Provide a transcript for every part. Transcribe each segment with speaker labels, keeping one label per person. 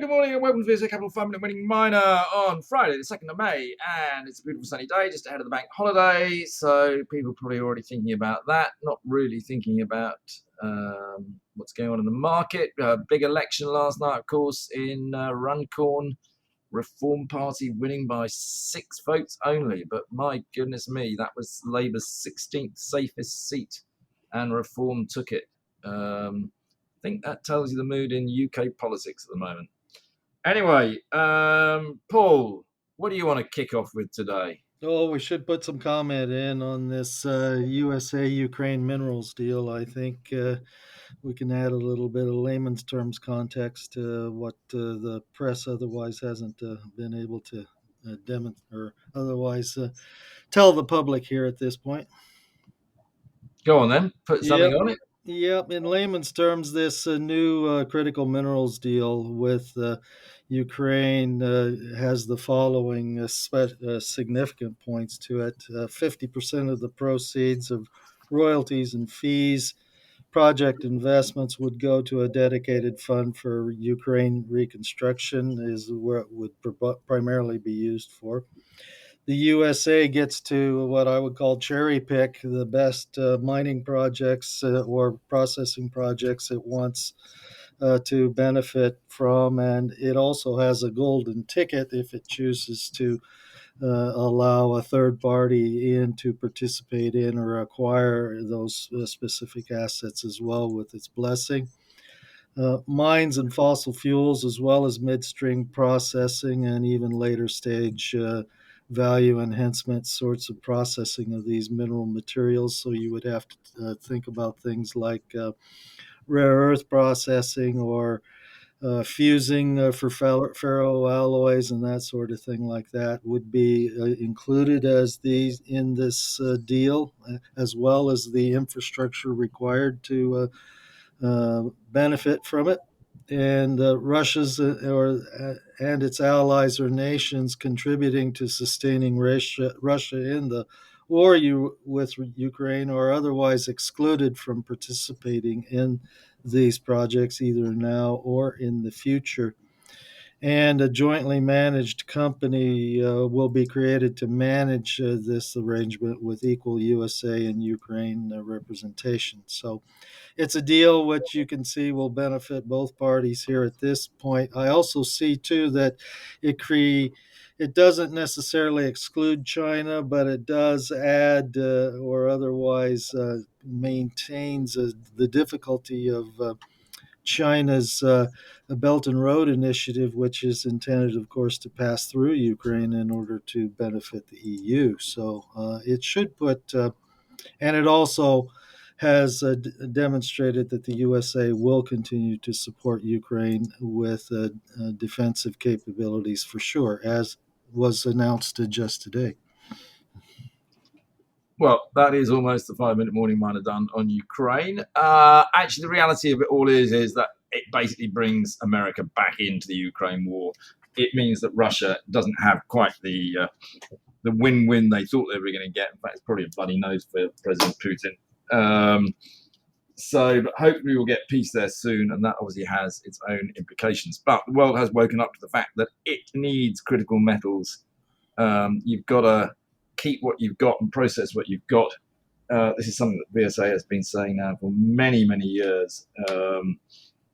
Speaker 1: Good morning, and welcome to VSA Capital 5 Minute Winning Miner on Friday, the 2nd of May. And it's a beautiful sunny day just ahead of the bank holiday. So people are probably already thinking about that, not really thinking about what's going on in the market. Big election last night, of course, in Runcorn. Reform Party winning by 6 votes only. But my goodness me, that was Labour's 16th safest seat, and Reform took it. I think that tells you the mood in UK politics at the moment. Anyway, Paul, what do you want to kick off with today?
Speaker 2: Oh, we should put some comment in on this USA Ukraine minerals deal. I think we can add a little bit of layman's terms context to what the press otherwise hasn't been able to demonstrate or otherwise tell the public here at this point.
Speaker 1: Go on then, put something
Speaker 2: Yep.
Speaker 1: on it.
Speaker 2: Yep. In layman's terms, this new critical minerals deal with Ukraine has the following significant points to it. 50% of the proceeds of royalties and fees, project investments would go to a dedicated fund for Ukraine reconstruction, is where it would primarily be used for. The USA gets to what I would call cherry pick the best mining projects or processing projects it wants to benefit from, and it also has a golden ticket if it chooses to allow a third party in to participate in or acquire those specific assets as well with its blessing. Mines and fossil fuels, as well as midstream processing and even later stage value enhancement sorts of processing of these mineral materials. So you would have to think about things like rare earth processing or fusing for ferroalloys and that sort of thing like that would be included as these in this deal, as well as the infrastructure required to benefit from it. And Russia's and its allies or nations contributing to sustaining Russia in the war with Ukraine or otherwise excluded from participating in these projects either now or in the future. And a jointly managed company will be created to manage this arrangement with equal USA and Ukraine representation. So it's a deal which you can see will benefit both parties here at this point. I also see too that it doesn't necessarily exclude China, but it does add or otherwise maintains the difficulty of China's Belt and Road Initiative, which is intended, of course, to pass through Ukraine in order to benefit the EU. So it should put, and it also has demonstrated that the USA will continue to support Ukraine with defensive capabilities for sure, as was announced just today.
Speaker 1: Well, that is almost the 5 Minute Morning Miner done on Ukraine. Actually, the reality of it all is that it basically brings America back into the Ukraine war. It means that Russia doesn't have quite the win-win they thought they were going to get. In fact, it's probably a bloody nose for President Putin. But hopefully we'll get peace there soon, and that obviously has its own implications. But the world has woken up to the fact that it needs critical metals. You've got to keep what you've got and process what you've got. This is something that VSA has been saying now for many, many years,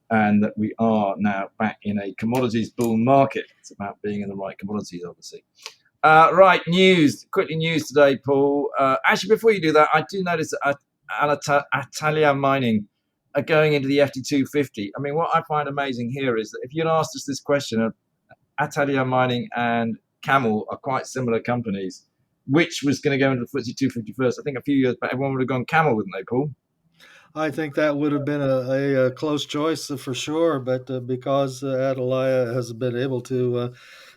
Speaker 1: and that we are now back in a commodities bull market. It's about being in the right commodities, obviously. Right, news today, Paul. Actually, before you do that, I do notice that Atalaya Mining are going into the FT250. I mean, what I find amazing here is that if you'd asked us this question, Atalaya Mining and Camel are quite similar companies. Which was going to go into the FTSE 250 first? I think a few years back, everyone would have gone Camel, wouldn't they, Paul?
Speaker 2: I think that would have been a close choice for sure, but because Atalaya has been able to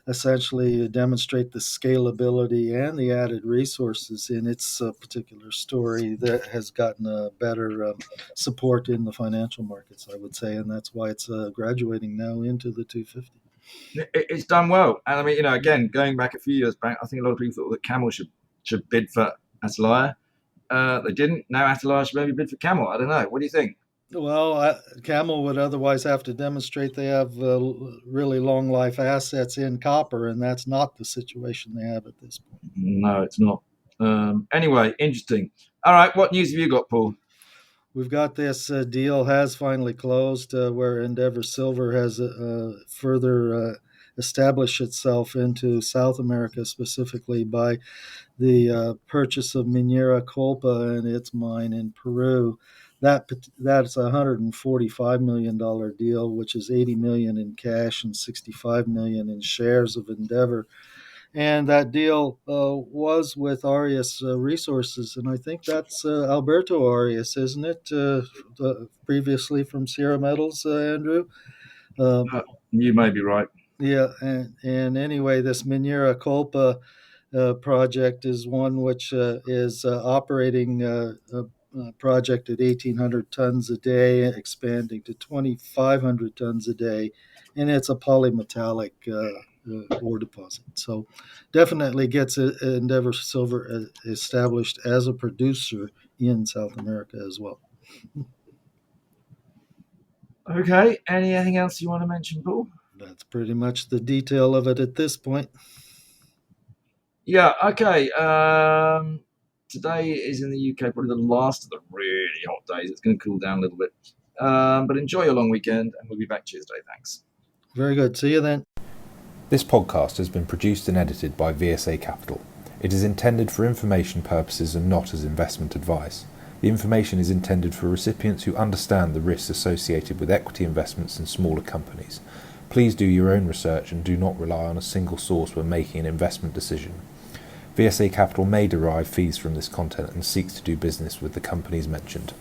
Speaker 2: essentially demonstrate the scalability and the added resources in its particular story, that has gotten better support in the financial markets, I would say, and that's why it's graduating now into the 250.
Speaker 1: It's done well, and I mean, again, going back a few years back, I think a lot of people thought that Camel should bid for Atalaya. They didn't. Now Atalaya should maybe bid for Camel. I don't know. What do you think?
Speaker 2: Well, Camel would otherwise have to demonstrate they have really long life assets in copper, and that's not the situation they have at this point.
Speaker 1: No, it's not. Anyway, interesting. All right, what news have you got, Paul?
Speaker 2: We've got this deal has finally closed where Endeavour Silver has further established itself into South America, specifically by the purchase of Minera Colpa and its mine in Peru. That's a $145 million deal, which is $80 million in cash and $65 million in shares of Endeavour. And that deal was with Arias Resources, and I think that's Alberto Arias, isn't it? Previously from Sierra Metals, Andrew. Uh,
Speaker 1: You may be right.
Speaker 2: yeah, and anyway, this Minera Colpa project is one which is operating a project at 1,800 tons a day, expanding to 2,500 tons a day, and it's a polymetallic ore deposit. So definitely gets Endeavour Silver established as a producer in South America as well.
Speaker 1: Okay, anything else you want to mention, Paul?
Speaker 2: That's pretty much the detail of it at this point.
Speaker 1: Yeah, okay. Today is in the UK, probably the last of the really hot days. It's going to cool down a little bit. But enjoy your long weekend, and we'll be back Tuesday. Thanks.
Speaker 2: Very good. See you then.
Speaker 3: This podcast has been produced and edited by VSA Capital. It is intended for information purposes and not as investment advice. The information is intended for recipients who understand the risks associated with equity investments in smaller companies. Please do your own research and do not rely on a single source when making an investment decision. VSA Capital may derive fees from this content and seeks to do business with the companies mentioned.